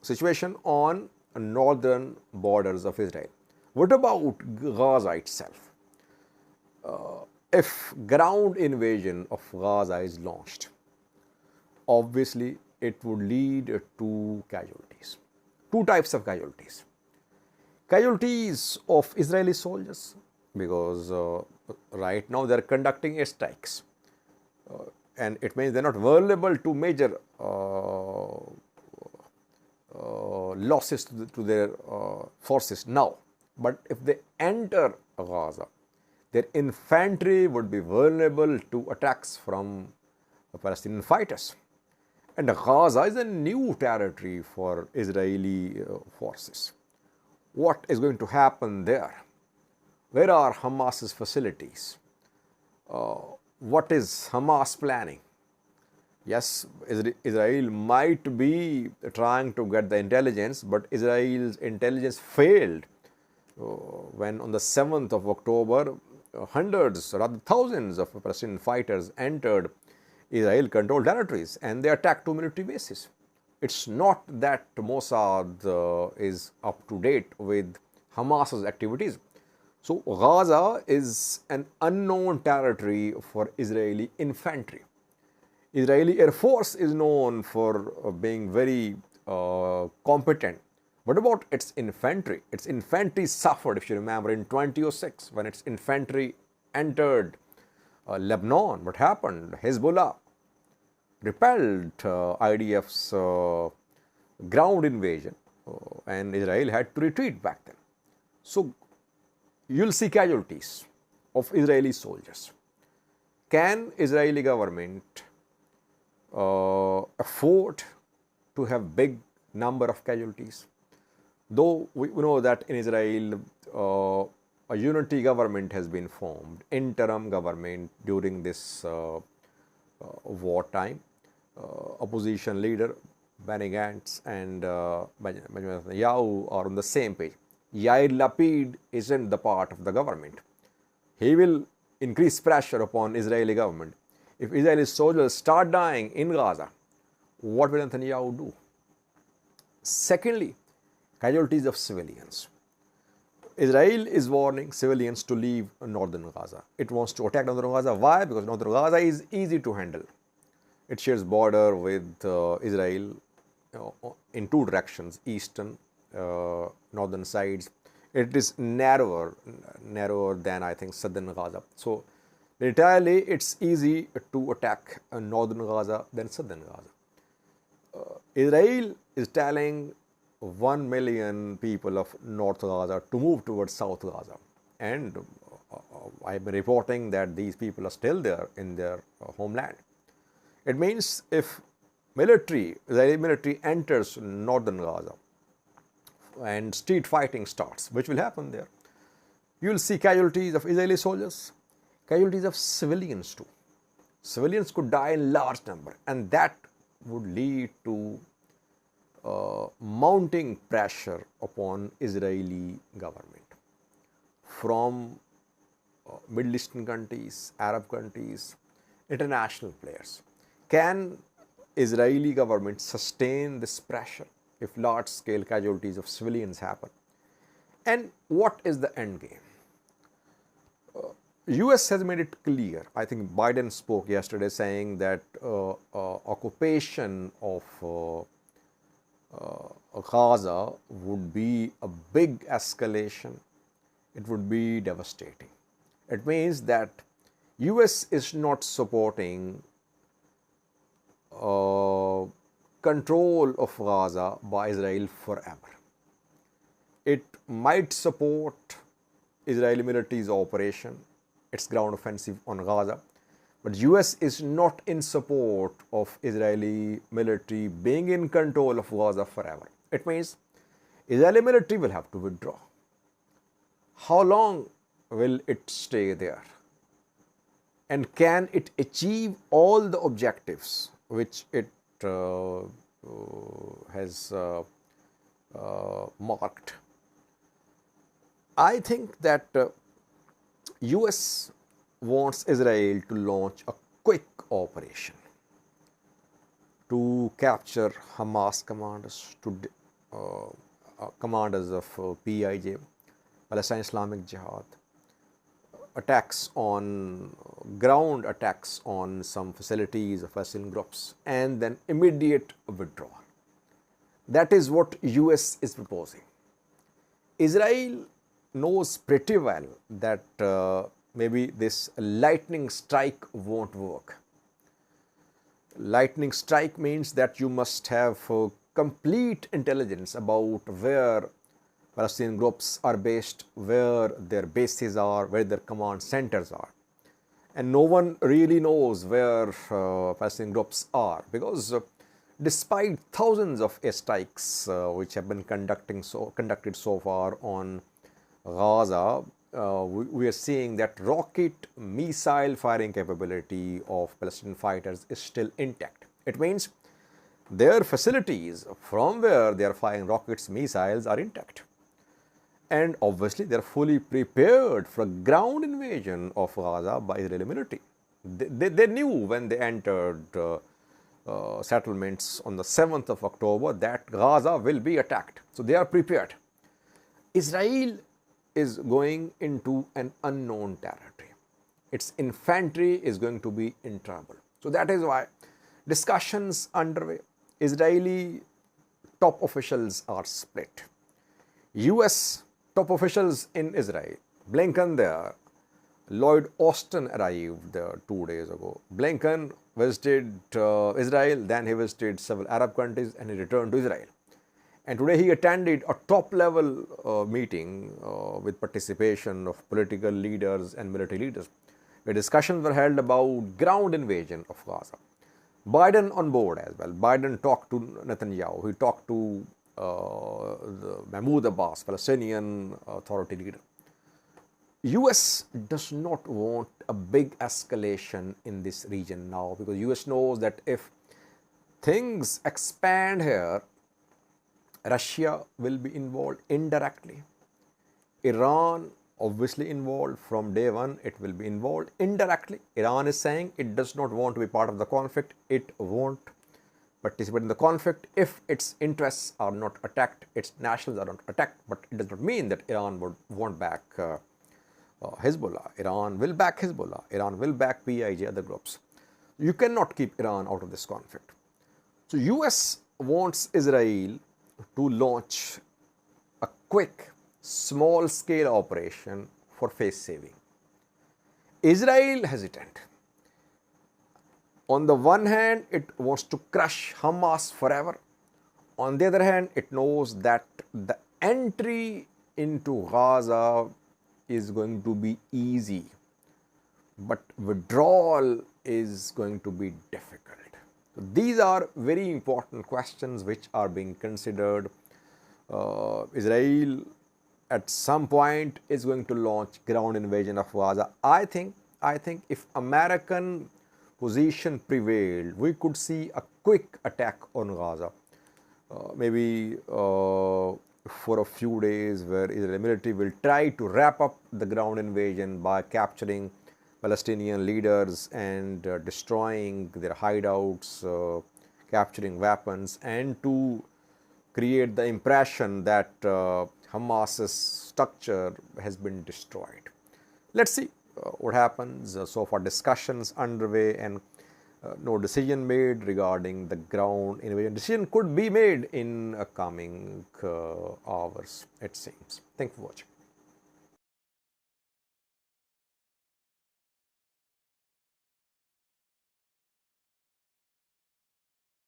situation on northern borders of Israel. What about Gaza itself? If ground invasion of Gaza is launched, obviously it would lead to casualties. Two types of casualties. Casualties of Israeli soldiers, because right now they are conducting airstrikes, and it means they are not vulnerable to major losses to their forces now. But if they enter Gaza, their infantry would be vulnerable to attacks from Palestinian fighters. And Gaza is a new territory for Israeli forces. What is going to happen there? Where are Hamas's facilities? What is Hamas planning? Yes, Israel might be trying to get the intelligence, but Israel's intelligence failed when on the 7th of October, hundreds, rather thousands of Palestinian fighters entered Israel-controlled territories and they attacked two military bases. It's not that Mossad is up to date with Hamas's activities. So Gaza is an unknown territory for Israeli infantry. Israeli Air Force is known for being very competent. What about its infantry? Its infantry suffered, if you remember, in 2006 when its infantry entered Lebanon. What happened? Hezbollah repelled IDF's ground invasion and Israel had to retreat back then. So you'll see casualties of Israeli soldiers. Can Israeli government afford to have big number of casualties? Though we know that in Israel a unity government has been formed, interim government during this wartime. Opposition leader Benny Gantz and Benjamin Netanyahu are on the same page. Yair Lapid isn't the part of the government. He will increase pressure upon Israeli government. If Israeli soldiers start dying in Gaza, what will Netanyahu do? Secondly, casualties of civilians. Israel is warning civilians to leave northern Gaza. It wants to attack northern Gaza. Why? Because northern Gaza is easy to handle. It shares border with Israel in two directions, eastern, northern sides. It is narrower than I think southern Gaza. So entirely it's easy to attack northern Gaza than southern Gaza. Israel is telling 1 million people of North Gaza to move towards South Gaza. And I've been reporting that these people are still there in their homeland. It means if Israeli military enters northern Gaza and street fighting starts, which will happen there, you will see casualties of Israeli soldiers, casualties of civilians too. Civilians could die in large number, and that would lead to mounting pressure upon Israeli government from Middle Eastern countries, Arab countries, international players. Can Israeli government sustain this pressure if large scale casualties of civilians happen? And what is the end game? US has made it clear. I think Biden spoke yesterday saying that occupation of Gaza would be a big escalation. It would be devastating. It means that US is not supporting control of Gaza by Israel forever. It might support Israeli military's operation, its ground offensive on Gaza, but US is not in support of Israeli military being in control of Gaza forever. It means Israeli military will have to withdraw. How long will it stay there? And can it achieve all the objectives which it has marked? I think that US wants Israel to launch a quick operation to capture Hamas commanders, commanders of PIJ, Palestine Islamic Jihad, attacks on ground attacks on some facilities of Palestinian groups, and then immediate withdrawal. That is what US is proposing. Israel knows pretty well that maybe this lightning strike won't work. Lightning strike means that you must have complete intelligence about where Palestinian groups are based, where their bases are, where their command centers are. And no one really knows where Palestinian groups are, because despite thousands of airstrikes which have been conducted so far on Gaza, we are seeing that rocket missile firing capability of Palestinian fighters is still intact. It means their facilities from where they are firing rockets, missiles are intact. And obviously they are fully prepared for a ground invasion of Gaza by Israeli military. They knew when they entered settlements on the 7th of October that Gaza will be attacked. So they are prepared. Israel is going into an unknown territory. Its infantry is going to be in trouble. So that is why discussions underway. Israeli top officials are split. US top officials in Israel, Blinken there, Lloyd Austin arrived 2 days ago. Blinken visited Israel, then he visited several Arab countries, and he returned to Israel. And today he attended a top-level meeting with participation of political leaders and military leaders, where discussions were held about ground invasion of Gaza. Biden on board as well. Biden talked to Netanyahu. He talked to Mahmoud Abbas, Palestinian Authority leader. US does not want a big escalation in this region now, because US knows that if things expand here, Russia will be involved indirectly. Iran obviously involved from day one. It will be involved indirectly. Iran is saying it does not want to be part of the conflict. It won't participate in the conflict if its interests are not attacked, its nationals are not attacked. But it does not mean that Iran would want back Hezbollah. Iran will back Hezbollah. Iran will back PIJ, other groups. You cannot keep Iran out of this conflict. So US wants Israel to launch a quick, small-scale operation for face saving. Israel hesitant. On the one hand, it wants to crush Hamas forever. On the other hand, it knows that the entry into Gaza is going to be easy, but withdrawal is going to be difficult. So these are very important questions which are being considered. Israel at some point is going to launch ground invasion of Gaza. I think if American position prevailed, we could see a quick attack on Gaza, maybe for a few days, where Israeli military will try to wrap up the ground invasion by capturing Palestinian leaders and destroying their hideouts, capturing weapons, and to create the impression that Hamas's structure has been destroyed. Let's see what happens. So far discussions underway, and no decision made regarding the ground invasion. Decision could be made in coming hours, it seems. Thank you for watching.